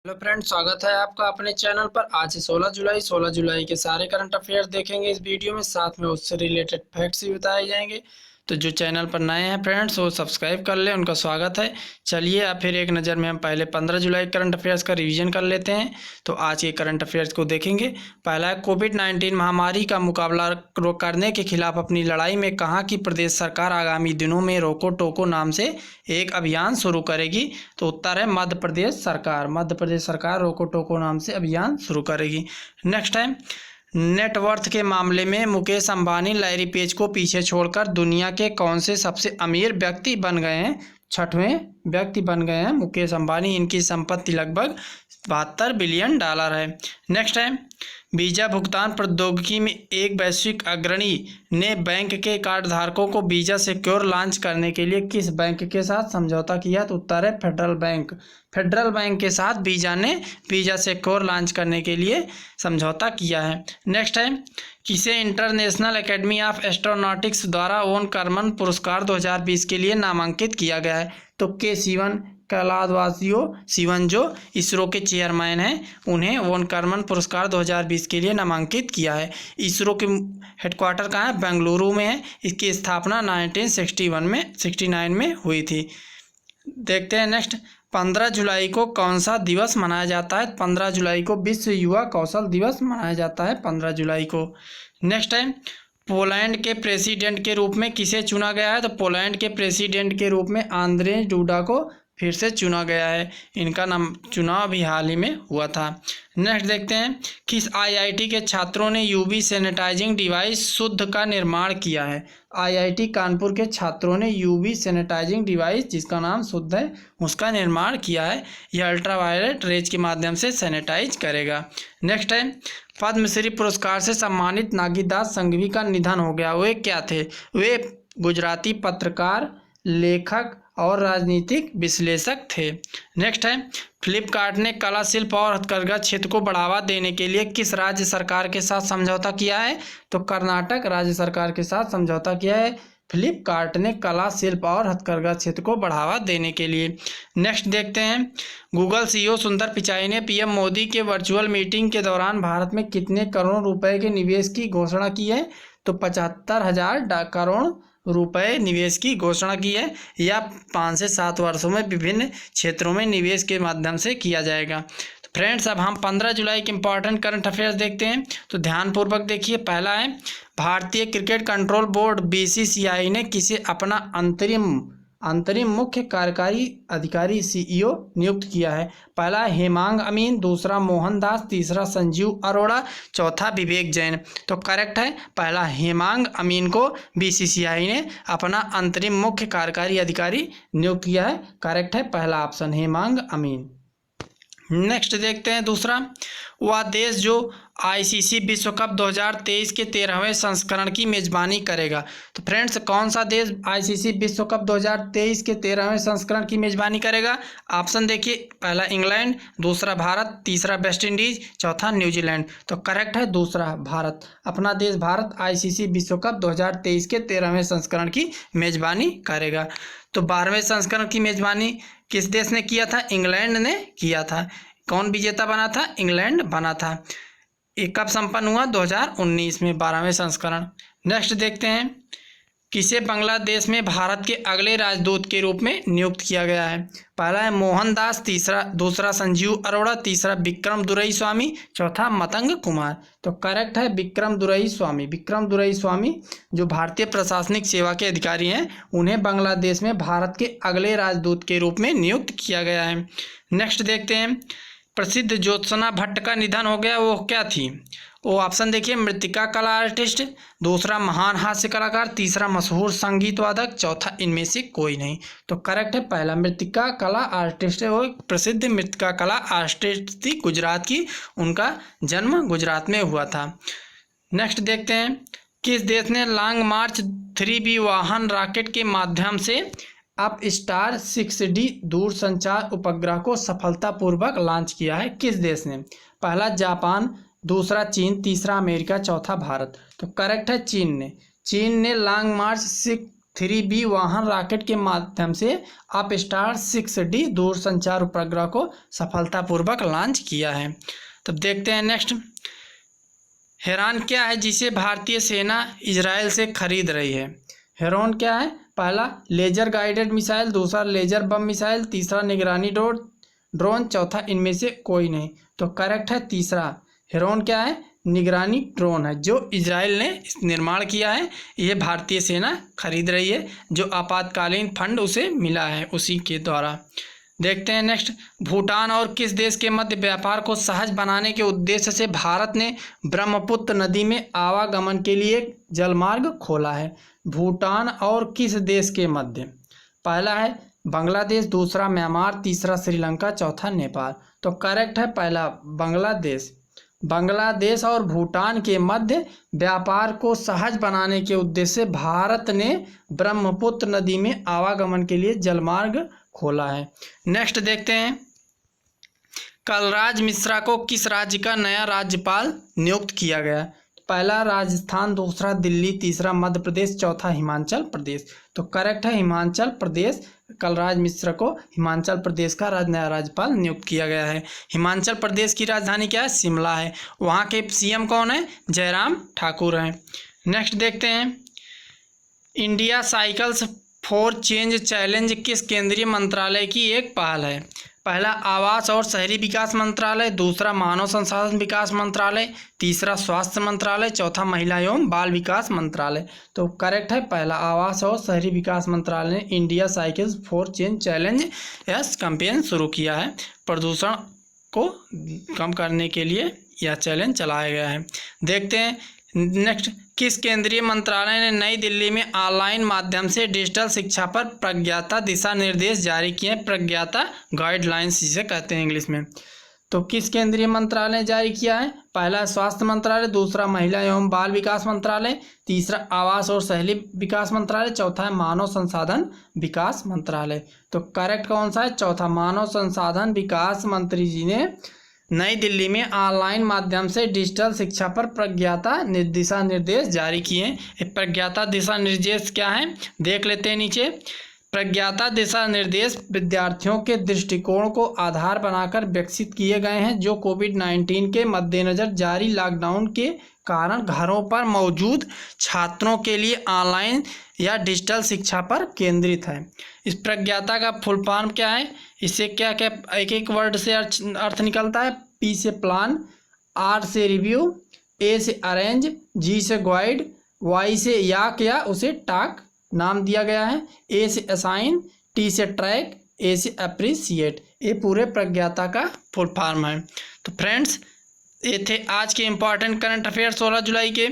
Hello friend, स्वागत है आपका अपने चैनल पर। आज है 16 जुलाई के सारे करंट अफेयर्स देखेंगे इस वीडियो में, साथ में उससे रिलेटेड फैक्ट्स भी बताए जाएंगे। तो जो चैनल पर नए हैं फ्रेंड्स वो सब्सक्राइब कर लें, उनका स्वागत है। चलिए अब फिर एक नज़र में हम पहले 15 जुलाई करंट अफेयर्स का रिवीजन कर लेते हैं। तो आज के करंट अफेयर्स को देखेंगे। पहला है, कोविड-19 महामारी का मुकाबला करने के खिलाफ अपनी लड़ाई में कहाँ की प्रदेश सरकार आगामी दिनों में रोको टोको नाम से एक अभियान शुरू करेगी। तो उत्तर है मध्य प्रदेश सरकार। मध्य प्रदेश सरकार रोको टोको नाम से अभियान शुरू करेगी। नेक्स्ट है, नेटवर्थ के मामले में मुकेश अंबानी लैरी पेज को पीछे छोड़कर दुनिया के कौन से सबसे अमीर व्यक्ति बन गए हैं। 6वें व्यक्ति बन गए हैं मुकेश अंबानी। इनकी संपत्ति लगभग $72 बिलियन है। नेक्स्ट है, वीजा भुगतान प्रौद्योगिकी में एक वैश्विक अग्रणी ने बैंक के कार्ड धारकों को वीजा सिक्योर लॉन्च करने के लिए किस बैंक के साथ समझौता किया। तो उत्तर है फेडरल बैंक। फेडरल बैंक के साथ वीजा ने वीजा सिक्योर लॉन्च करने के लिए समझौता किया है। नेक्स्ट है, किसे इंटरनेशनल एकेडमी ऑफ एस्ट्रोनॉटिक्स द्वारा वोन कर्मन पुरस्कार 2020 के लिए नामांकित किया गया है। तो के सिवन कैलादवासियो सिवन जो इसरो के चेयरमैन हैं, उन्हें वोन कर्मन पुरस्कार 2020 के लिए नामांकित किया है। इसरो के हेडक्वार्टर कहाँ है? बेंगलुरु में है। इसकी स्थापना 1969 में हुई थी। देखते हैं नेक्स्ट, 15 जुलाई को कौन सा दिवस मनाया जाता है। 15 जुलाई को विश्व युवा कौशल दिवस मनाया जाता है 15 जुलाई को। नेक्स्ट है, पोलैंड के प्रेसिडेंट के रूप में किसे चुना गया है। तो पोलैंड के प्रेसिडेंट के रूप में आंद्रेज डूडा को फिर से चुना गया है। इनका नाम चुनाव भी हाल ही में हुआ था। नेक्स्ट देखते हैं, किस आईआईटी के छात्रों ने यूवी सैनिटाइजिंग डिवाइस शुद्ध का निर्माण किया है। आईआईटी कानपुर के छात्रों ने यूवी सैनिटाइजिंग डिवाइस, जिसका नाम शुद्ध है, उसका निर्माण किया है। यह अल्ट्रावायलेट रेज के माध्यम से सैनिटाइज करेगा। नेक्स्ट है, पद्मश्री पुरस्कार से सम्मानित नागीदास संघवी का निधन हो गया। वे क्या थे? वे गुजराती पत्रकार, लेखक और राजनीतिक विश्लेषक थे। नेक्स्ट है, फ्लिपकार्ट ने कला शिल्प और हथकरघा क्षेत्र को बढ़ावा देने के लिए किस राज्य सरकार के साथ समझौता किया है। तो कर्नाटक राज्य सरकार के साथ समझौता किया है फ्लिपकार्ट ने कला शिल्प और हथकरघा क्षेत्र को बढ़ावा देने के लिए। नेक्स्ट देखते हैं, गूगल सीईओ सुंदर पिचाई ने पीएम मोदी के वर्चुअल मीटिंग के दौरान भारत में कितने करोड़ रुपए के निवेश की घोषणा की है। तो 75,000 करोड़ रुपए निवेश की घोषणा की है। या 5 से 7 वर्षों में विभिन्न क्षेत्रों में निवेश के माध्यम से किया जाएगा। तो फ्रेंड्स, अब हम 15 जुलाई के इंपॉर्टेंट करंट अफेयर्स देखते हैं। तो ध्यानपूर्वक देखिए। पहला है, भारतीय क्रिकेट कंट्रोल बोर्ड बीसीसीआई ने किसे अपना अंतरिम मुख्य कार्यकारी अधिकारी सीईओ नियुक्त किया है। पहला हेमांग अमीन, दूसरा मोहन दास, तीसरा संजीव अरोड़ा, चौथा विवेक जैन। तो करेक्ट है पहला, हेमांग अमीन को बीसीसीआई ने अपना अंतरिम मुख्य कार्यकारी अधिकारी नियुक्त किया है। करेक्ट है पहला ऑप्शन, हेमांग अमीन। नेक्स्ट देखते हैं दूसरा, वह देश जो आईसीसी विश्व कप 2023 के 13वें संस्करण की मेजबानी करेगा। तो फ्रेंड्स, कौन सा देश आईसीसी विश्व कप 2023 के 13वें संस्करण की मेजबानी करेगा? ऑप्शन देखिए, पहला इंग्लैंड, दूसरा भारत, तीसरा वेस्ट इंडीज, चौथा न्यूजीलैंड। तो करेक्ट है दूसरा, भारत। अपना देश भारत आईसीसी विश्व कप 2023 के 13वें संस्करण की मेजबानी करेगा। तो 12वें संस्करण की मेजबानी किस देश ने किया था? इंग्लैंड ने किया था। कौन विजेता बना था? इंग्लैंड बना था। ये कब संपन्न हुआ? 2019 में 12वें संस्करण। नेक्स्ट देखते हैं, किसे बांग्लादेश में भारत के अगले राजदूत के रूप में नियुक्त किया गया है। पहला है मोहन दास, दूसरा संजीव अरोड़ा, तीसरा विक्रम दुरईस्वामी, चौथा मतंग कुमार। तो करेक्ट है विक्रम दुरईस्वामी। विक्रम दुरईस्वामी जो भारतीय प्रशासनिक सेवा के अधिकारी हैं, उन्हें बांग्लादेश में भारत के अगले राजदूत के रूप में नियुक्त किया गया है। नेक्स्ट देखते हैं, प्रसिद्ध ज्योत्सना भट्ट का निधन हो गया, वो क्या थी? वो ऑप्शन देखिए, मृतिका कला आर्टिस्ट, दूसरा महान हास्य कलाकार, तीसरा मशहूर संगीत वादक, चौथा इनमें से कोई नहीं। तो करेक्ट है पहला, मृतिका कला आर्टिस्ट है। वो प्रसिद्ध मृतिका कला आर्टिस्ट थी, गुजरात की। उनका जन्म गुजरात में हुआ था। नेक्स्ट देखते हैं, किस देश ने लॉन्ग मार्च 3B वाहन रॉकेट के माध्यम से अप स्टार 6D दूरसंचार उपग्रह को सफलतापूर्वक लॉन्च किया है? किस देश ने? पहला जापान, दूसरा चीन, तीसरा अमेरिका, चौथा भारत। तो करेक्ट है चीन ने। चीन ने लॉन्ग मार्च 3B वाहन रॉकेट के माध्यम से अपस्टार 6D दूरसंचार उपग्रह को सफलतापूर्वक लॉन्च किया है। तब देखते हैं नेक्स्ट, हेरॉन क्या है जिसे भारतीय सेना इजराइल से खरीद रही है? हेरॉन क्या है? पहला लेजर गाइडेड मिसाइल, दूसरा लेजर बम मिसाइल, तीसरा निगरानी ड्रोन, चौथा इनमें से कोई नहीं। तो करेक्ट है तीसरा। हेरॉन क्या है? निगरानी ड्रोन है जो इजराइल ने निर्माण किया है, ये भारतीय सेना खरीद रही है, जो आपातकालीन फंड उसे मिला है उसी के द्वारा। देखते हैं नेक्स्ट, भूटान और किस देश के मध्य व्यापार को सहज बनाने के उद्देश्य से भारत ने ब्रह्मपुत्र नदी में आवागमन के लिए एक जलमार्ग खोला है? भूटान और किस देश के मध्य? पहला है बांग्लादेश, दूसरा म्यांमार, तीसरा श्रीलंका, चौथा नेपाल। तो करेक्ट है पहला बांग्लादेश। बांग्लादेश और भूटान के मध्य व्यापार को सहज बनाने के उद्देश्य से भारत ने ब्रह्मपुत्र नदी में आवागमन के लिए जलमार्ग खोला है। नेक्स्ट देखते हैं, कलराज मिश्रा को किस राज्य का नया राज्यपाल नियुक्त किया गया? पहला राजस्थान, दूसरा दिल्ली, तीसरा मध्य प्रदेश, चौथा हिमाचल प्रदेश। तो करेक्ट है हिमाचल प्रदेश। कलराज मिश्र को हिमाचल प्रदेश का नया राज्यपाल नियुक्त किया गया है। हिमाचल प्रदेश की राजधानी क्या है? शिमला है। वहाँ के सीएम कौन है? जयराम ठाकुर हैं। नेक्स्ट देखते हैं, India cycles for change challenge किस केंद्रीय मंत्रालय की एक पहल है? पहला आवास और शहरी विकास मंत्रालय, दूसरा मानव संसाधन विकास मंत्रालय, तीसरा स्वास्थ्य मंत्रालय, चौथा महिला एवं बाल विकास मंत्रालय। तो करेक्ट है पहला आवास और शहरी विकास मंत्रालय ने India cycles for change challenge yes campaign शुरू किया है। प्रदूषण को कम करने के लिए यह चैलेंज चलाया गया है। देखते हैं नेक्स्ट, किस केंद्रीय मंत्रालय ने नई दिल्ली में ऑनलाइन माध्यम से डिजिटल शिक्षा पर प्रज्ञाता दिशा निर्देश जारी किए? प्रज्ञाता गाइडलाइंस जिसे कहते हैं इंग्लिश में। तो किस केंद्रीय मंत्रालय ने जारी किया है? पहला स्वास्थ्य मंत्रालय, दूसरा महिला एवं बाल विकास मंत्रालय, तीसरा आवास और शहरी विकास मंत्रालय, चौथा है मानव संसाधन विकास मंत्रालय। तो करेक्ट कौन सा है? चौथा। मानव संसाधन विकास मंत्री जी ने नई दिल्ली में ऑनलाइन माध्यम से डिजिटल शिक्षा पर प्रज्ञाता दिशा निर्देश जारी किए। प्रज्ञाता दिशा निर्देश क्या है देख लेते हैं नीचे। प्रज्ञाता दिशा निर्देश विद्यार्थियों के दृष्टिकोण को आधार बनाकर विकसित किए गए हैं, जो कोविड-19 के मद्देनज़र जारी लॉकडाउन के कारण घरों पर मौजूद छात्रों के लिए ऑनलाइन या डिजिटल शिक्षा पर केंद्रित है। इस प्रज्ञाता का फुल फॉर्म क्या है? इससे क्या क्या एक एक वर्ड से अर्थ निकलता है। पी से प्लान, आर से रिव्यू, ए से अरेंज, जी से गाइड, वाई से याक या उसे टाक नाम दिया गया है, ए से असाइन, टी से ट्रैक, ए से अप्रिसिएट। ये पूरे प्रज्ञाता का फुल फॉर्म है। तो फ्रेंड्स, ये थे आज के इम्पॉर्टेंट करंट अफेयर 16 जुलाई के।